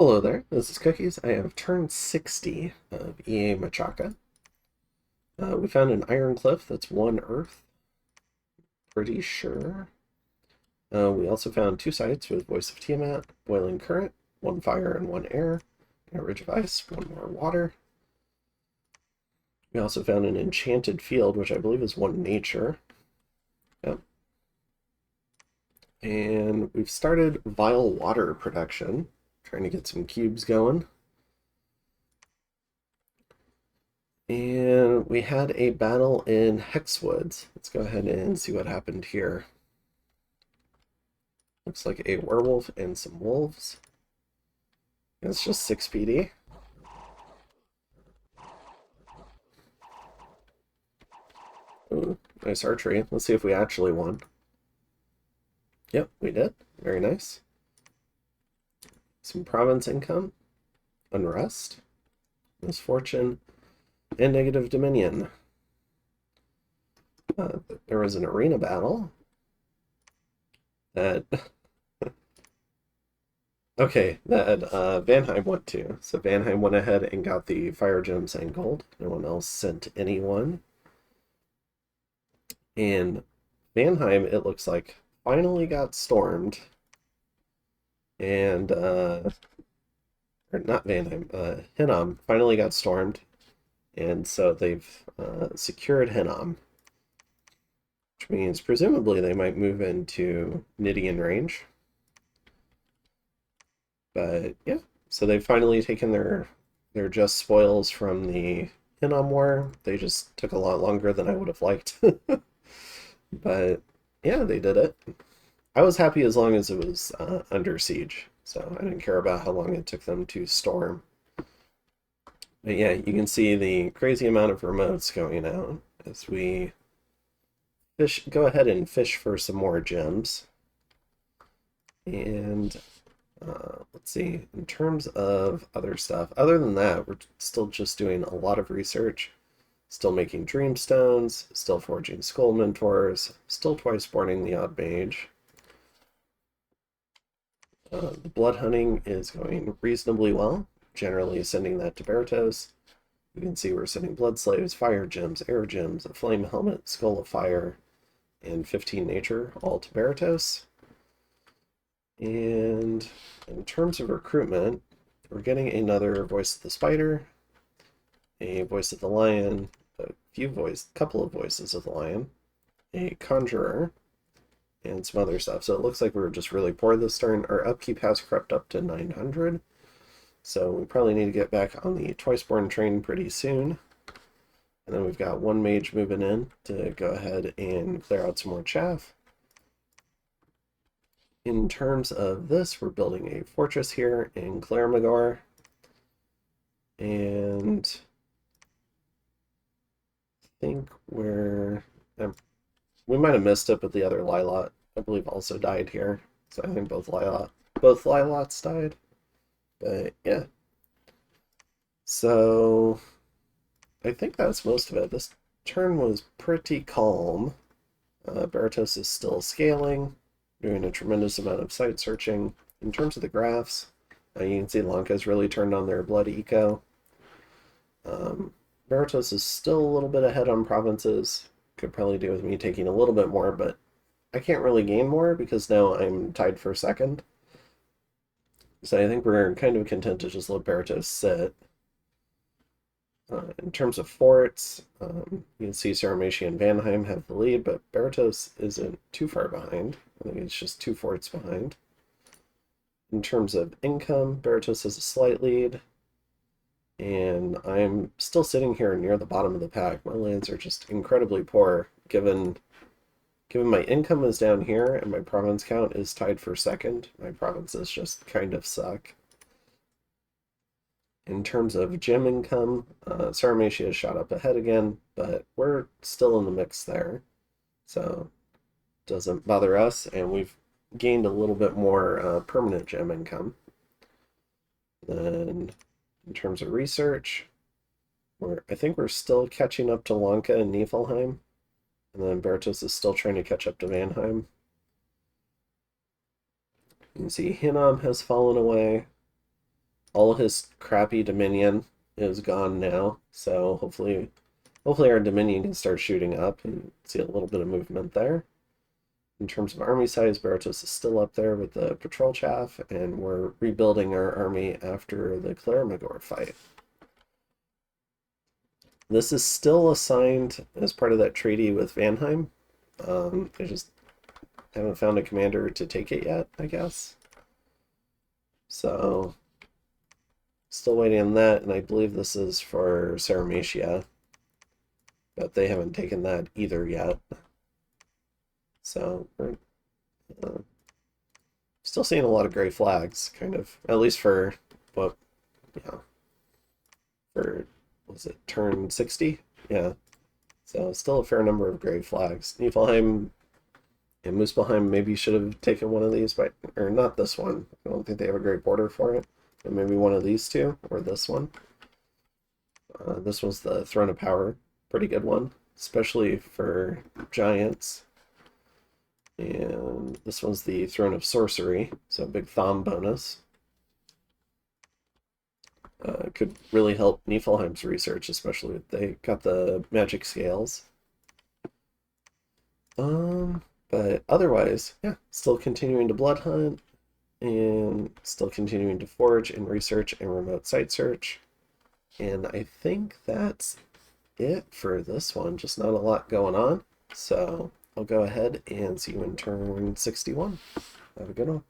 Hello there, this is Cookies. I have turned 60 of EA Machaka. We found an iron cliff that's one earth, pretty sure. We also found two sites with Voice of Tiamat, Boiling Current, one fire and one air, and a ridge of ice, one more water. We also found an enchanted field, which I believe is one nature. Yep. And we've started vile water production, trying to get some cubes going. And we had a battle in Hexwoods. Let's go ahead and see what happened here. Looks like a werewolf and some wolves. It's just 6 PD. Ooh, nice archery. Let's see if we actually won. Yep, we did. Very nice. Some province income, unrest, misfortune, and negative dominion. There was an arena battle that that Vanheim went to. So Vanheim went ahead and got the fire gems and gold. No one else sent anyone. And Vanheim, it looks like, finally got stormed. And or not Vanheim, Hinnom finally got stormed. And so they've secured Hinnom, which means presumably they might move into Nidian range. But yeah, so they've finally taken their just spoils from the Hinnom War. They just took a lot longer than I would have liked. But yeah, they did it. I was happy as long as it was under siege, so I didn't care about how long it took them to storm. But yeah, you can see the crazy amount of remotes going out as we go ahead and fish for some more gems. And let's see, in terms of other stuff, other than that, we're still just doing a lot of research, still making dreamstones, still forging skull mentors, still twice boarding the odd mage. The blood hunting is going reasonably well, generally sending that to Berytos. You can see we're sending blood slaves, fire gems, air gems, a flame helmet, skull of fire, and 15 nature, all to Berytos. And in terms of recruitment, we're getting another voice of the spider, a voice of the lion, couple of voices of the lion, a conjurer, and some other stuff. So it looks like we're just really poor this turn. Our upkeep has crept up to 900. So we probably need to get back on the Twiceborn train pretty soon. And then we've got one mage moving in to go ahead and clear out some more chaff. In terms of this, we're building a fortress here in Claremagor. And I think we might have missed it, but the other Lilot, I believe, also died here. So I think both Lilots died. But yeah. So I think that's most of it. This turn was pretty calm. Berytos is still scaling, doing a tremendous amount of site searching. In terms of the graphs, you can see Lanka's really turned on their blood eco. Berytos is still a little bit ahead on provinces. Could probably do with me taking a little bit more, but I can't really gain more because now I'm tied for second. So I think we're kind of content to just let Berytos sit. In terms of forts, you can see Saramatia and Vanheim have the lead, but Berytos isn't too far behind. I think it's just 2 forts behind. In terms of income, Berytos has a slight lead, and I'm still sitting here near the bottom of the pack. My lands are just incredibly poor, given my income is down here and my province count is tied for second. My provinces just kind of suck. In terms of gem income, Saramatia has shot up ahead again, but we're still in the mix there. So it doesn't bother us, and we've gained a little bit more permanent gem income. Then in terms of research, I think we're still catching up to Lanka and Niflheim. And then Berytos is still trying to catch up to Vanheim. You can see Hinnom has fallen away. All his crappy Dominion is gone now, so hopefully our Dominion can start shooting up and see a little bit of movement there. In terms of army size, Berytos is still up there with the patrol chaff, and we're rebuilding our army after the Claremagor fight. This is still assigned as part of that treaty with Vanheim. They just haven't found a commander to take it yet, I guess. So, still waiting on that, and I believe this is for Sarmatia, but they haven't taken that either yet. So, we're still seeing a lot of gray flags, kind of, at least for what, yeah, for, was it turn 60? Yeah. So, still a fair number of gray flags. Niflheim and Muspelheim maybe should have taken one of these, but, or not this one. I don't think they have a great border for it. But maybe one of these two, or this one. This was the Throne of Power. Pretty good one, especially for giants. And this one's the Throne of Sorcery, so big Thom bonus. Could really help Niflheim's research, especially if they got the magic scales. But otherwise, yeah, still continuing to blood hunt, and still continuing to forage and research and remote site search. And I think that's it for this one. Just not a lot going on. So I'll go ahead and see you in turn 61. Have a good one.